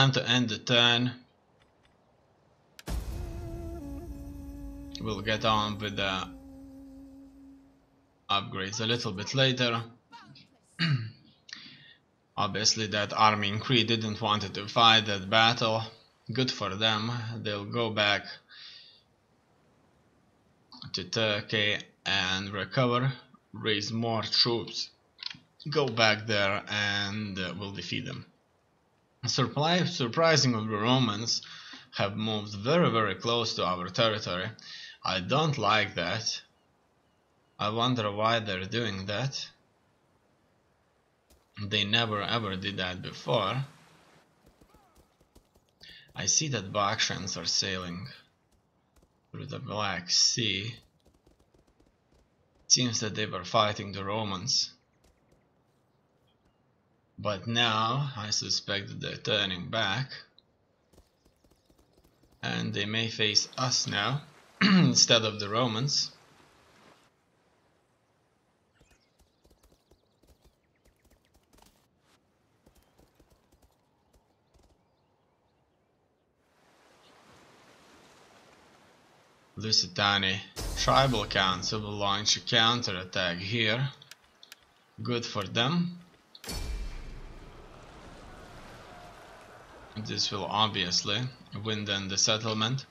time to end the turn. We'll get on with the upgrades a little bit later. Obviously that army in Crete didn't want to fight that battle. Good for them. They'll go back to Turkey and recover, raise more troops, go back there, and we'll defeat them. Surprisingly, the Romans have moved very close to our territory. I don't like that. I wonder why they're doing that. They never ever did that before. I see that Bactrians are sailing through the Black Sea. It seems that they were fighting the Romans. But now I suspect that they're turning back. And they may face us now instead of the Romans. Lusitani Tribal Council will launch a counterattack here. Good for them. This will obviously win then the settlement.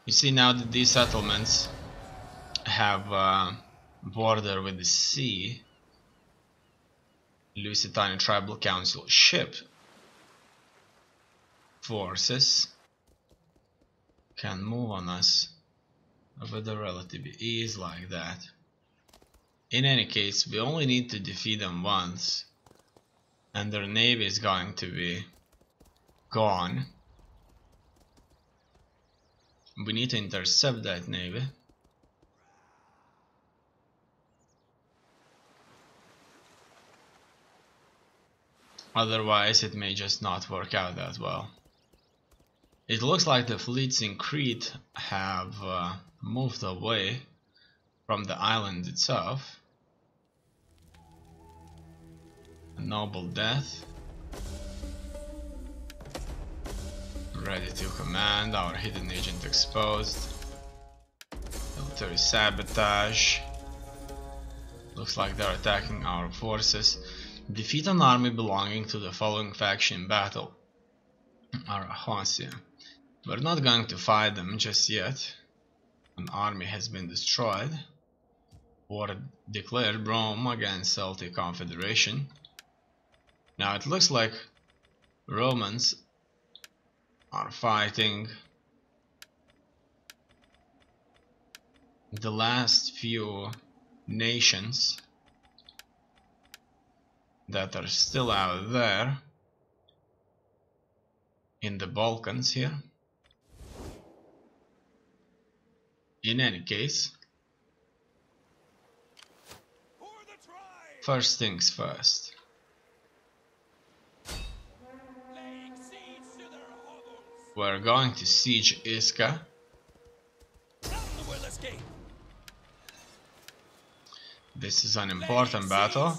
You see now that these settlements have a border with the sea. Lusitani Tribal Council ship forces can move on us with a relative ease like that. In any case, we only need to defeat them once and their navy is going to be gone. We need to intercept that navy. Otherwise it may just not work out that well. It looks like the fleets in Crete have moved away from the island itself. A noble death. Ready to command, our hidden agent exposed. Military sabotage. Looks like they're attacking our forces. Defeat an army belonging to the following faction in battle. Arahosia. We're not going to fight them just yet. An army has been destroyed. War declared Rome against Celtic Confederation. Now it looks like Romans are fighting the last few nations that are still out there in the Balkans here. In any case, first things first. We're going to siege Iska. This is an important battle.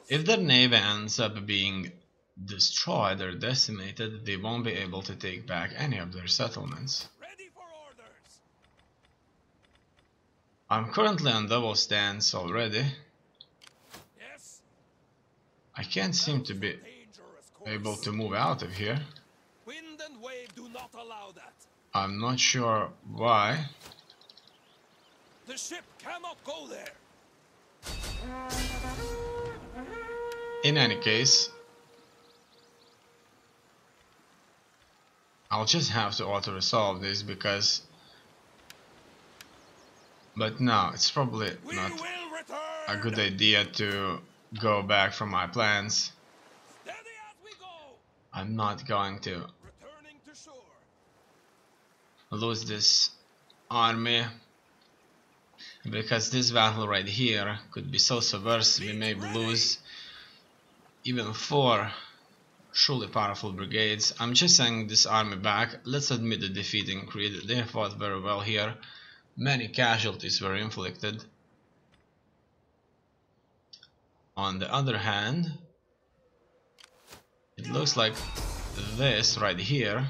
If their navy ends up being destroyed or decimated, they won't be able to take back any of their settlements. I'm currently on double stance already. I can't seem to be able to move out of here. Wind and wave do not allow that. I'm not sure why. The ship cannot go there. In any case, I'll just have to auto-resolve this because... But no, it's probably not a good idea to go back from my plans. I'm not going to lose this army because this battle right here could be so subversive. We may lose even 4 truly powerful brigades. I'm just sending this army back. Let's admit the defeat in Crete. They fought very well here. Many casualties were inflicted. On the other hand, it looks like this right here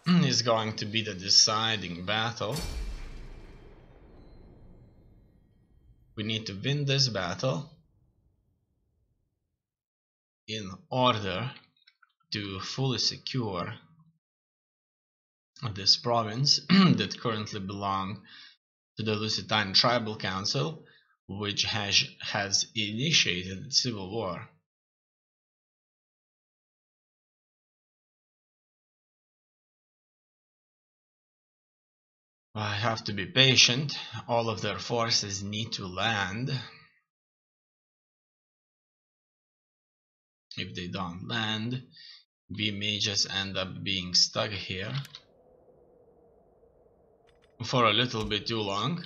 is going to be the deciding battle. We need to win this battle in order to fully secure this province that currently belongs to the Lusitanian Tribal Council, which has initiated civil war. I have to be patient. All of their forces need to land. If they don't land, we may just end up being stuck here for a little bit too long.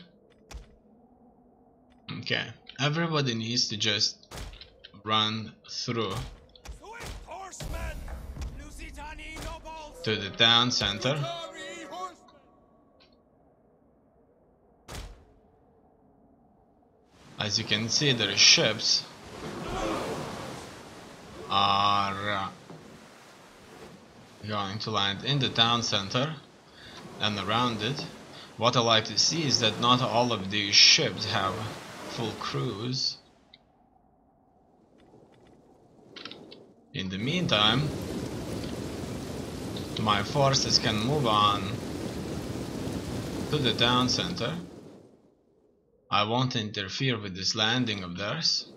Okay, everybody needs to just run through to the town center. As you can see, their ships are going to land in the town center and around it. What I like to see is that not all of these ships have full crews. In the meantime, my forces can move on to the town center. I won't interfere with this landing of theirs.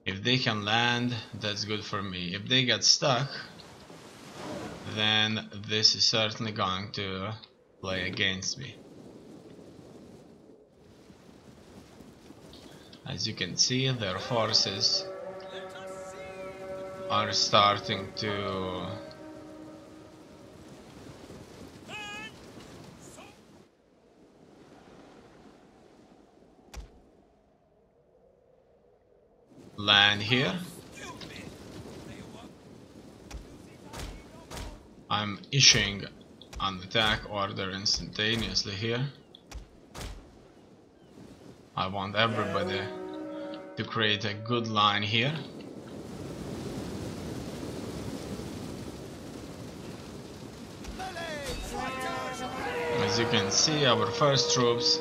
If they can land, that's good for me. If they get stuck, then this is certainly going to play against me. As you can see, their forces are starting to land here. I'm issuing an attack order instantaneously here. I want everybody to create a good line here. As you can see, our first troops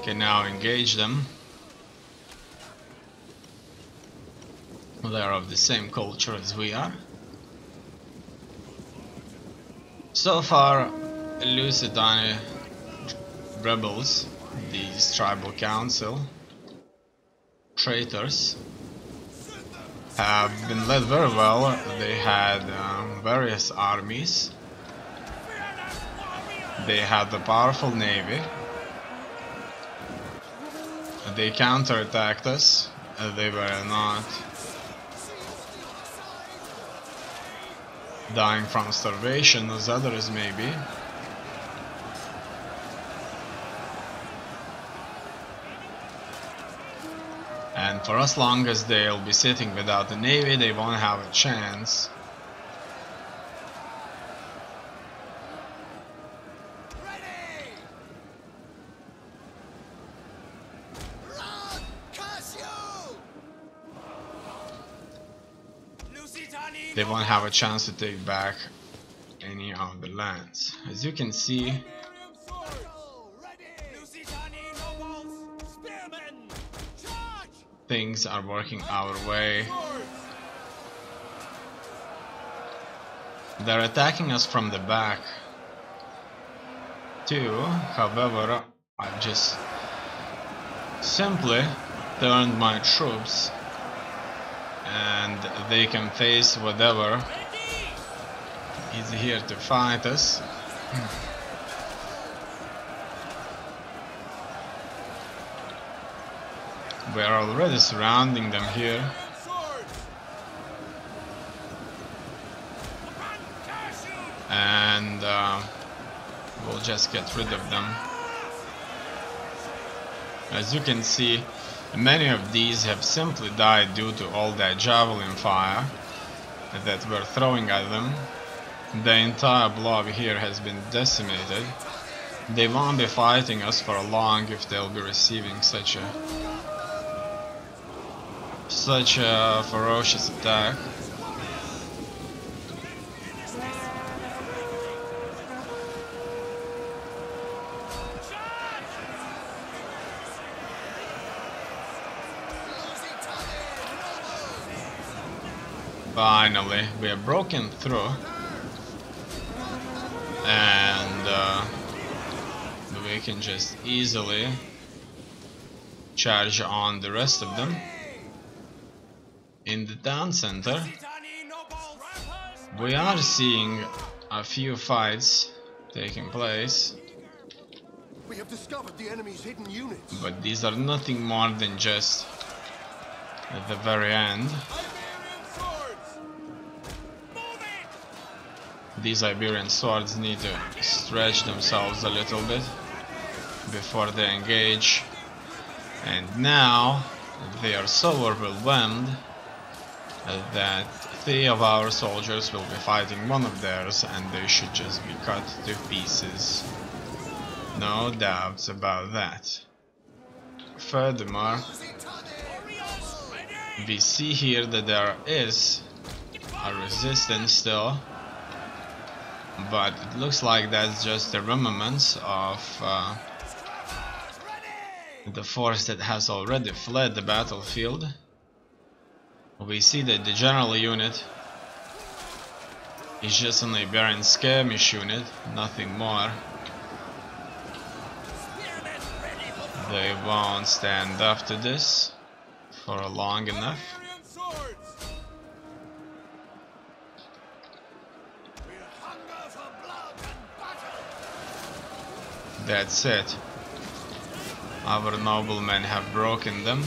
can now engage them. They are of the same culture as we are. So far, Lusitania rebels, these tribal council traitors, have been led very well. They had various armies. They had a powerful navy. They counterattacked us. They were not dying from starvation as others may be. And for as long as they'll be sitting without a navy, they won't have a chance. They won't have a chance to take back any of the lands. As you can see, things are working our way. They're attacking us from the back too. However, I've just simply turned my troops and they can face whatever is here to fight us. We are already surrounding them here. And we'll just get rid of them. As you can see, many of these have simply died due to all that javelin fire that we're throwing at them. The entire blob here has been decimated. They won't be fighting us for long if they'll be receiving such a ferocious attack. Finally, we have broken through, and we can just easily charge on the rest of them. In the town center, we are seeing a few fights taking place, We have discovered the enemy's hidden units. but these are nothing more than just at the very end. These Iberian swords need to stretch themselves a little bit before they engage, and now they are so overwhelmed that 3 of our soldiers will be fighting one of theirs, and they should just be cut to pieces. No doubts about that. Furthermore, we see here that there is a resistance still, but it looks like that's just the remnants of the force that has already fled the battlefield. We see that the general unit is just an Iberian skirmish unit, nothing more. They won't stand up to this for long enough. That's it. Our noblemen have broken them,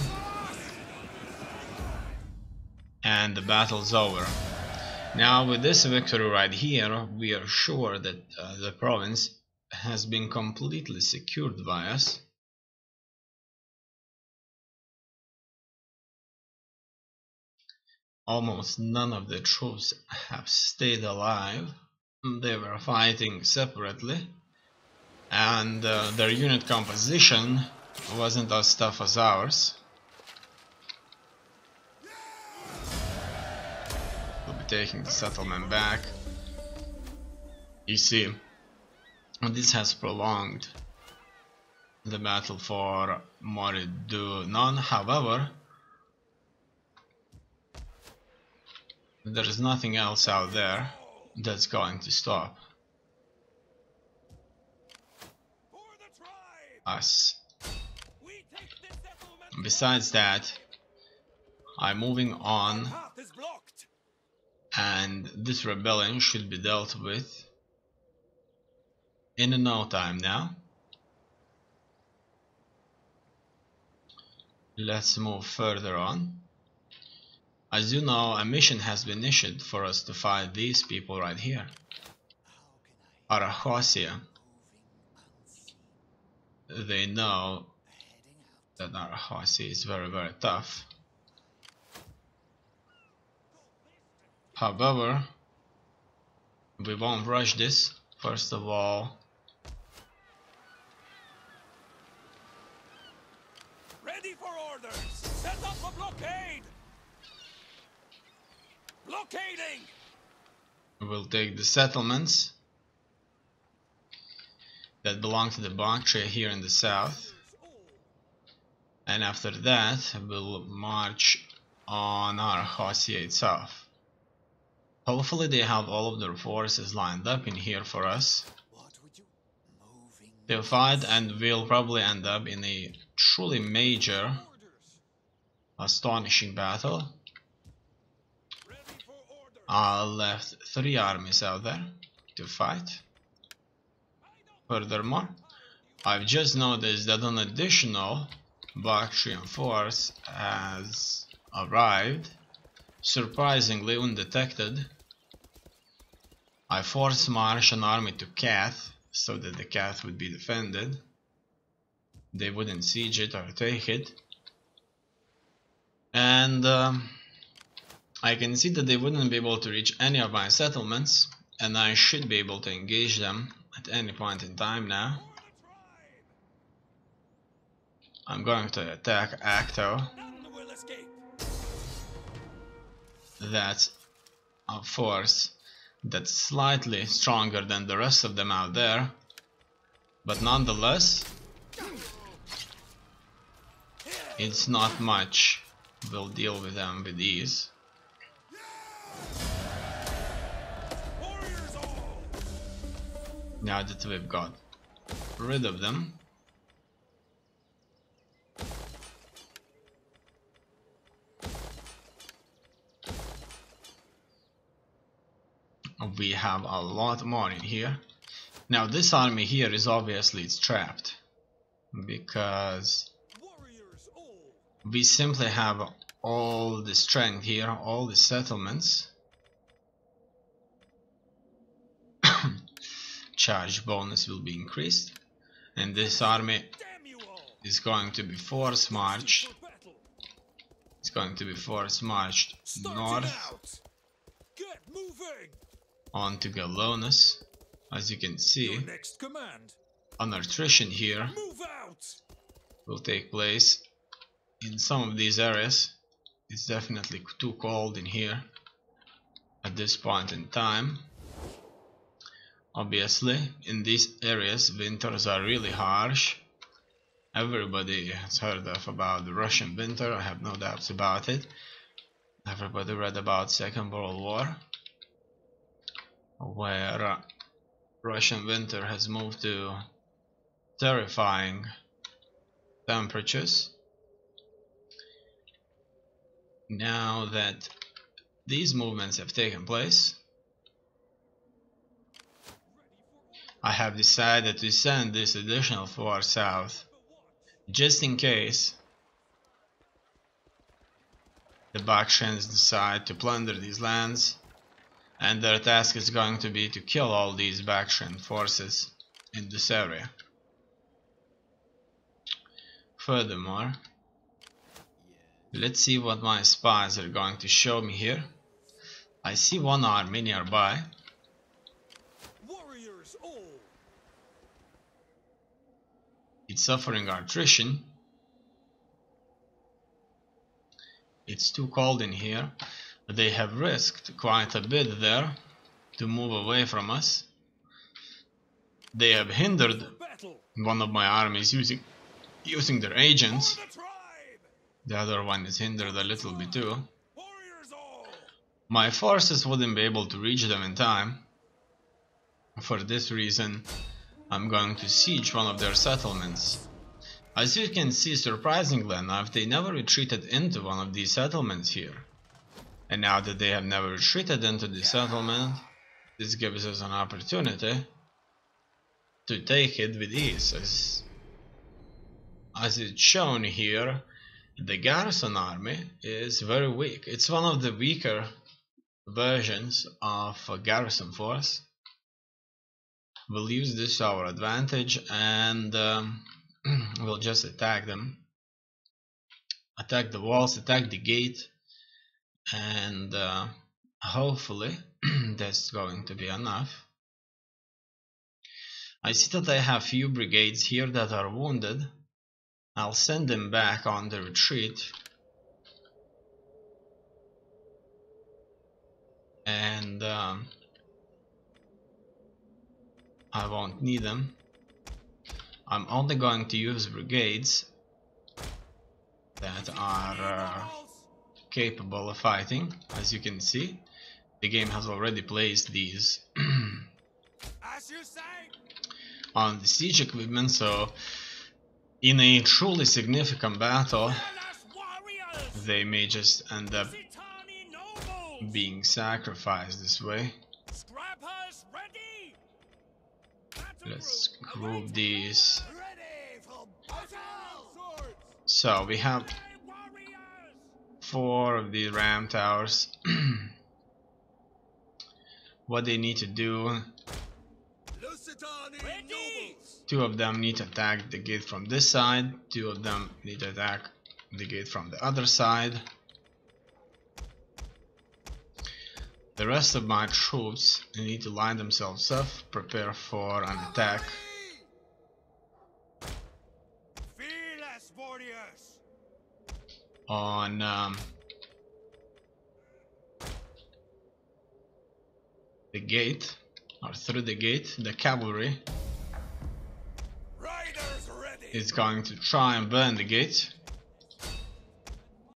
and the battle's over. Now with this victory right here, we are sure that the province has been completely secured by us. Almost none of the troops have stayed alive. They were fighting separately, and their unit composition wasn't as tough as ours. We'll be taking the settlement back. You see, this has prolonged the battle for Moridunon. However, there is nothing else out there that's going to stop us. Besides that, I'm moving on, and this rebellion should be dealt with in no time now. Let's move further on. As you know, a mission has been issued for us to fight these people right here. Arachosia. They know that Arachosia is very, very tough. However, we won't rush this. First of all, Ready for orders! Set up a blockade! Blockading! we'll take the settlements that belong to the Bactria here in the south, and after that we'll march on Arachosia itself. Hopefully they have all of their forces lined up in here for us to fight, and we'll probably end up in a truly major, astonishing battle. I left 3 armies out there to fight. Furthermore, I've just noticed that an additional Bactrian force has arrived, surprisingly undetected. I force marched an army to Kath so that the Kath would be defended. They wouldn't siege it or take it. And I can see that they wouldn't be able to reach any of my settlements, and I should be able to engage them at any point in time now. I'm going to attack Acto. That's a force that's slightly stronger than the rest of them out there, but nonetheless, it's not much. We'll deal with them with ease. Warriors all! Now that we've got rid of them, we have a lot more in here. Now this army here is obviously trapped because Warriors all! we simply have all the strength here, all the settlements. Charge bonus will be increased, and this army Damn you all! is going to be force marched. For battle! It's going to be force marched Start it north out! Get moving! onto Galonus. As you can see, Your next command! an attrition here Move out! will take place in some of these areas. It's definitely too cold in here at this point in time. Obviously, in these areas, winters are really harsh. Everybody has heard about the Russian winter, I have no doubts about it. Everybody read about Second World War, where Russian winter has moved to terrifying temperatures. Now that these movements have taken place, I have decided to send this additional force south, just in case the Bakshans decide to plunder these lands, and their task is going to be to kill all these Bakshan forces in this area. Furthermore, let's see what my spies are going to show me here. I see one army nearby. Warriors all! It's suffering attrition. It's too cold in here. They have risked quite a bit there to move away from us. They have hindered For battle! one of my armies using their agents. For the tribe! The other one is hindered a little bit too. Warriors all! My forces wouldn't be able to reach them in time. For this reason, I'm going to siege one of their settlements. As you can see, surprisingly enough, they never retreated into one of these settlements here. And now that they have never retreated into the settlement, this gives us an opportunity to take it with ease. As it's shown here, the garrison army is very weak. It's one of the weaker versions of a garrison force. We'll use this to our advantage and we'll just attack them. Attack the walls, attack the gate, and hopefully that's going to be enough. I see that I have few brigades here that are wounded. I'll send them back on the retreat. And I won't need them. I'm only going to use brigades that are capable of fighting. As you can see, the game has already placed these As you say! on the siege equipment, so in a truly significant battle, Fearless warriors! they may just end up Sitani nobles! being sacrificed this way. Scrappers ready! Battle Let's group group these. ready for battle! Swords! So we have Hey, warriors! 4 of the ram towers. What they need to do, Ready! 2 of them need to attack the gate from this side, 2 of them need to attack the gate from the other side. The rest of my troops need to line themselves up, prepare for an attack. Fearless warriors! On the gate, or through the gate. The cavalry Riders ready! is going to try and burn the gate.